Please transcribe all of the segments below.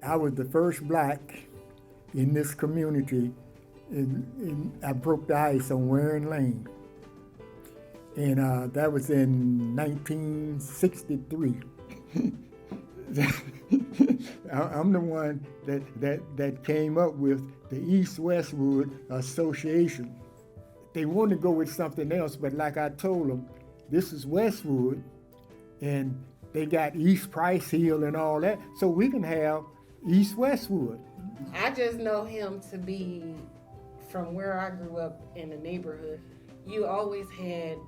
I was the first black in this community. I broke the ice on Warren Lane. And that was in 1963. I'm the one that came up with the East Westwood Association. They wanted to go with something else, but like I told them, this is Westwood, and they got East Price Hill and all that, so we can have East Westwood. I just know him to be, from where I grew up in the neighborhood, you always had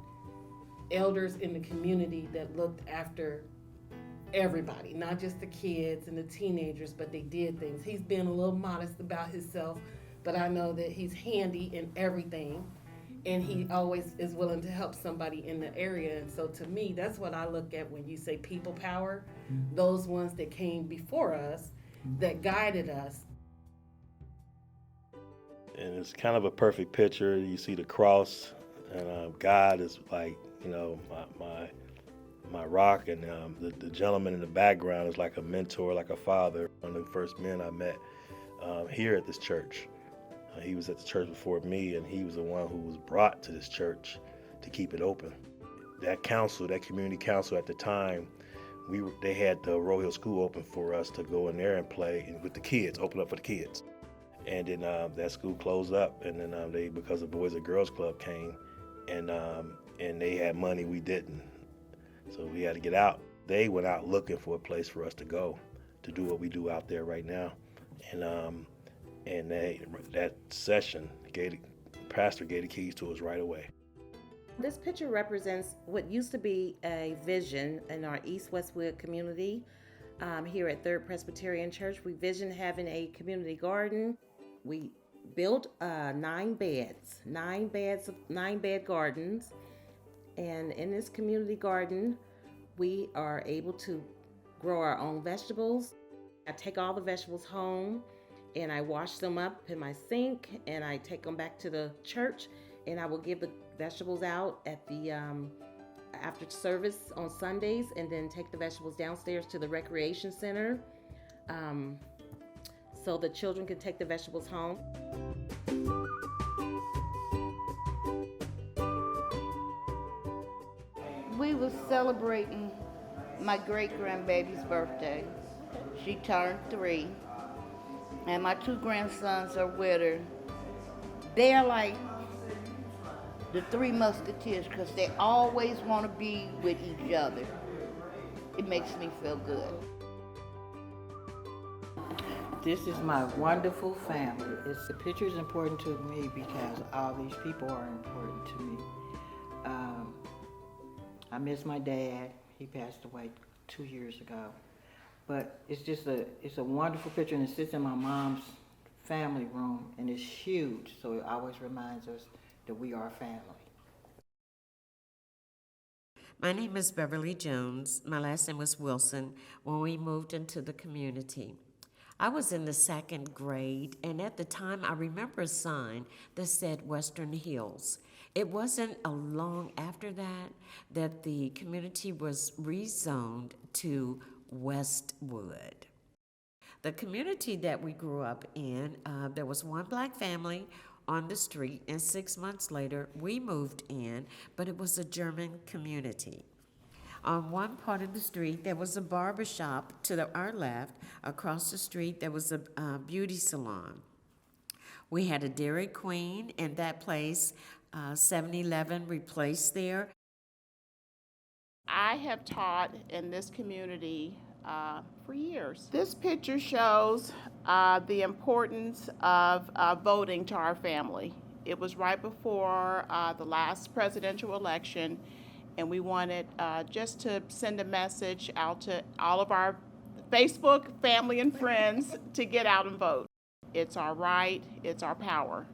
elders in the community that looked after everybody, not just the kids and the teenagers, but they did things. He's been a little modest about himself, but I know that he's handy in everything, and he always is willing to help somebody in the area. And so to me, that's what I look at when you say people power, those ones that came before us, that guided us. And it's kind of a perfect picture. You see the cross, and God is like, my rock, and the gentleman in the background is like a mentor, like a father. One of the first men I met here at this church. He was at the church before me, and he was the one who was brought to this church to keep it open. That council, that community council at the time, they had the Royal Hill School open for us to go in there and play with the kids, open up for the kids. And then that school closed up, and then because the Boys and Girls Club came, and they had money, we didn't. So we had to get out. They went out looking for a place for us to go to do what we do out there right now. And that session, pastor gave the keys to us right away. This picture represents what used to be a vision in our East Westwood community. Here at Third Presbyterian Church, we visioned having a community garden. We built 9 bed gardens. And in this community garden, we are able to grow our own vegetables. I take all the vegetables home and I wash them up in my sink, and I take them back to the church, and I will give the vegetables out at the after service on Sundays, and then take the vegetables downstairs to the recreation center so the children can take the vegetables home. We were celebrating my great-grandbaby's birthday. She turned 3, and my 2 grandsons are with her. They're like the 3 musketeers because they always want to be with each other. It makes me feel good. This is my wonderful family. The picture is important to me because all these people are important to me. I miss my dad. He passed away 2 years ago. But it's a wonderful picture, and it sits in my mom's family room, and it's huge, so it always reminds us that we are family. My name is Beverly Jones. My last name was Wilson when we moved into the community. I was in the 2nd grade, and at the time I remember a sign that said Western Hills. It wasn't long after that the community was rezoned to Westwood. The community that we grew up in, there was one black family on the street, and 6 months later we moved in, but it was a German community. On one part of the street, there was a barber shop. To our left, across the street, there was a beauty salon. We had a Dairy Queen, and that place, 7-Eleven replaced there. I have taught in this community for years. This picture shows the importance of voting to our family. It was right before the last presidential election, and we wanted just to send a message out to all of our Facebook family and friends to get out and vote. It's our right, it's our power.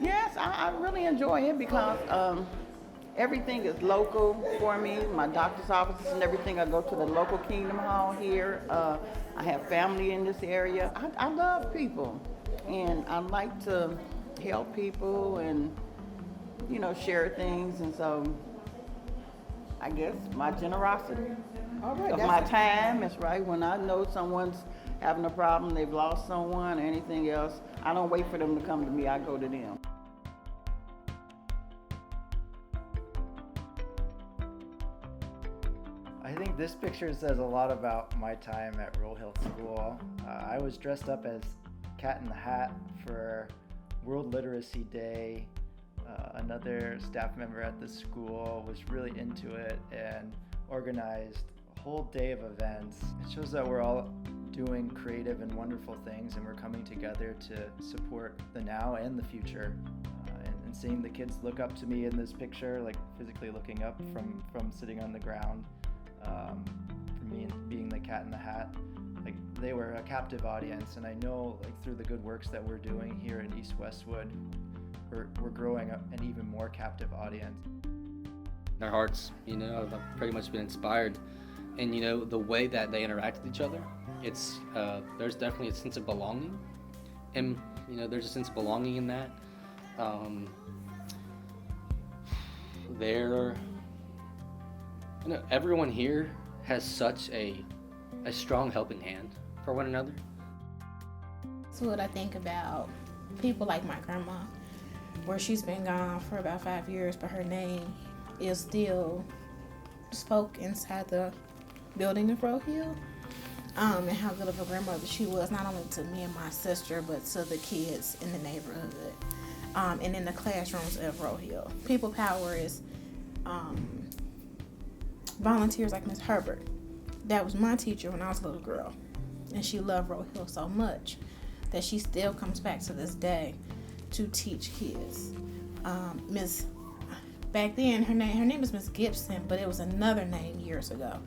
Yes, I really enjoy it because everything is local for me. My doctor's offices and everything, I go to the local Kingdom Hall here. I have family in this area. I love people, and I like to help people and, share things. And so I guess my generosity All right, of my time is right. When I know someone's having a problem, they've lost someone or anything else, I don't wait for them to come to me, I go to them. I think this picture says a lot about my time at Roll Hill School. I was dressed up as Cat in the Hat for World Literacy Day. Another staff member at the school was really into it and organized a whole day of events. It shows that we're all doing creative and wonderful things, and we're coming together to support the now and the future. And seeing the kids look up to me in this picture, like physically looking up from sitting on the ground, for me being the Cat in the Hat, like they were a captive audience. And I know, like through the good works that we're doing here in East Westwood, we're growing up an even more captive audience. Their hearts, have pretty much been inspired, and the way that they interact with each other, it's there's definitely a sense of belonging, and there's a sense of belonging in that. Everyone here has such a strong helping hand for one another. That's what I think about people like my grandma, where she's been gone for about 5 years, but her name is still spoke inside the building of Roll Hill, and how good of a grandmother she was, not only to me and my sister, but to the kids in the neighborhood, and in the classrooms of Roll Hill. People power is volunteers like Miss Herbert. That was my teacher when I was a little girl, and she loved Roll Hill so much that she still comes back to this day to teach kids. Back then her name is Miss Gibson, but it was another name years ago.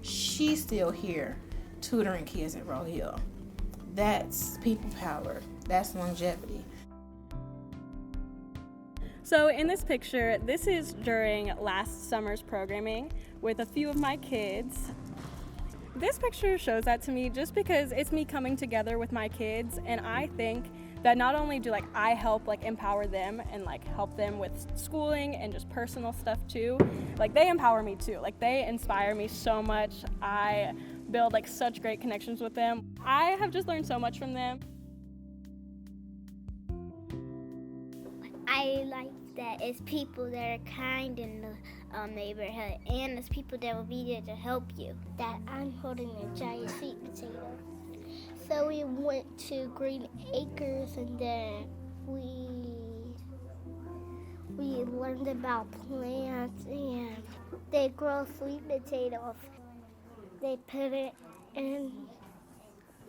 She's still here tutoring kids at Roll Hill. That's people power. That's longevity. So in this picture, this is during last summer's programming with a few of my kids. This picture shows that to me just because it's me coming together with my kids, and I think that not only do I help empower them and help them with schooling and just personal stuff too, they empower me too. They inspire me so much. I build such great connections with them. I have just learned so much from them. I like that it's people that are kind in the neighborhood, and it's people that will be there to help you. That I'm holding a giant sweet potato. So we went to Green Acres, and then we learned about plants, and they grow sweet potatoes. They put it in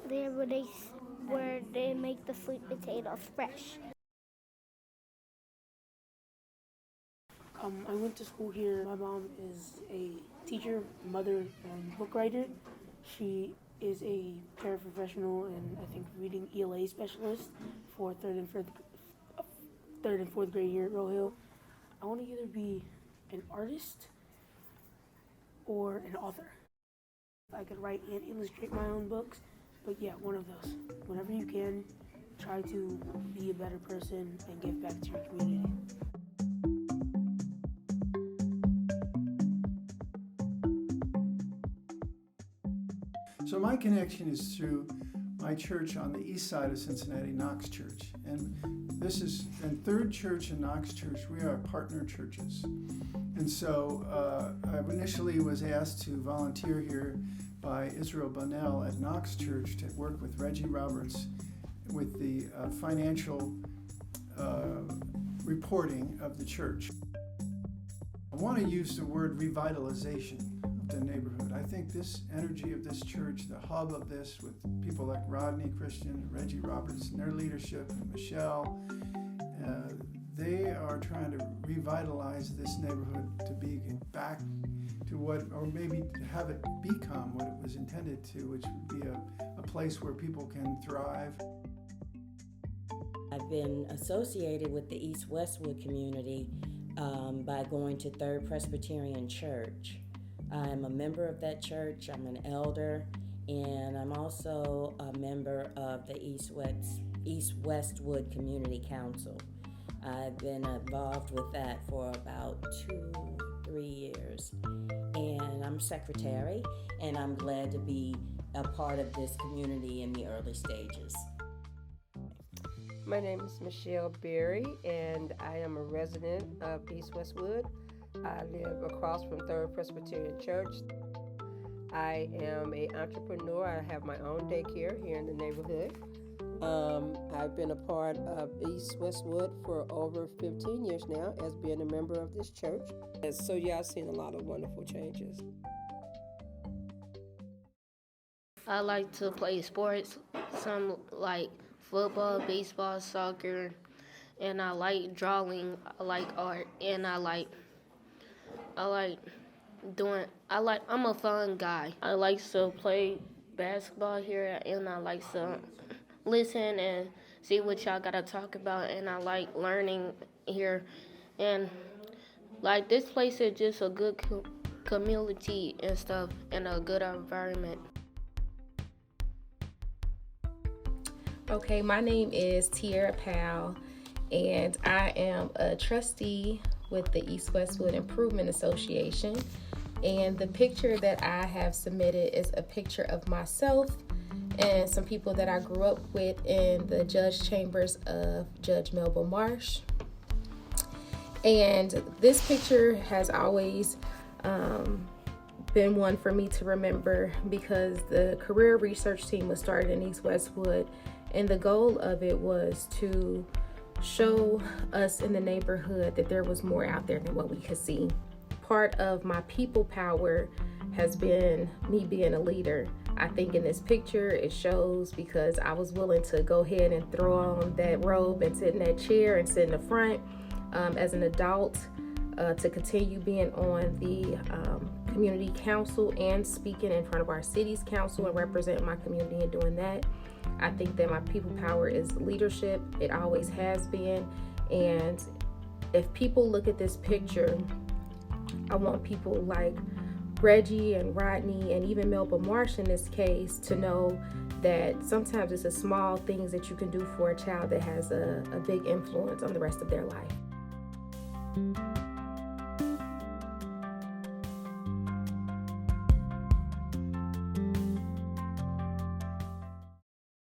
there where they make the sweet potatoes fresh. I went to school here. My mom is a teacher, mother, and book writer. She is a paraprofessional and I think reading ELA specialist for third and fourth grade here at Roll Hill. I want to either be an artist or an author. I could write and illustrate my own books, but yeah, one of those. Whenever you can, try to be a better person and give back to your community. So my connection is through my church on the east side of Cincinnati, Knox Church. And this is Third Church and Knox Church. We are partner churches. And so I initially was asked to volunteer here by Israel Bunnell at Knox Church to work with Reggie Roberts with the financial reporting of the church. I want to use the word revitalization of the neighborhood. I think this energy of this church, the hub of this, with people like Rodney Christian, Reggie Roberts and their leadership, and Michelle, they are trying to revitalize this neighborhood to be back to what, or maybe have it become what it was intended to, which would be a place where people can thrive. I've been associated with the East Westwood community by going to Third Presbyterian Church. I'm a member of that church, I'm an elder, and I'm also a member of the East Westwood Community Council. I've been involved with that for about 2-3 years. And I'm secretary, and I'm glad to be a part of this community in the early stages. My name is Michelle Berry, and I am a resident of East Westwood. I live across from Third Presbyterian Church. I am an entrepreneur. I have my own daycare here in the neighborhood. I've been a part of East Westwood for over 15 years now as being a member of this church. And so yeah, I've seen a lot of wonderful changes. I like to play sports, some like football, baseball, soccer, and I like drawing, I like art, and I'm a fun guy. I like to play basketball here, and I like to listen and see what y'all gotta talk about, and I like learning here, and like this place is just a good community and stuff, and a good environment. Okay, my name is Tierra Powell, and I am a trustee with the East Westwood Improvement Association. And the picture that I have submitted is a picture of myself and some people that I grew up with in the judge chambers of Judge Melba Marsh. And this picture has always been one for me to remember because the career research team was started in East Westwood, and the goal of it was to show us in the neighborhood that there was more out there than what we could see. Part of my people power has been me being a leader. I think in this picture it shows because I was willing to go ahead and throw on that robe and sit in that chair and sit in the front as an adult to continue being on the community council and speaking in front of our city's council and representing my community and doing that. I think that my people power is leadership. It always has been. And if people look at this picture, I want people like Reggie and Rodney and even Melba Marsh in this case to know that sometimes it's the small things that you can do for a child that has a big influence on the rest of their life.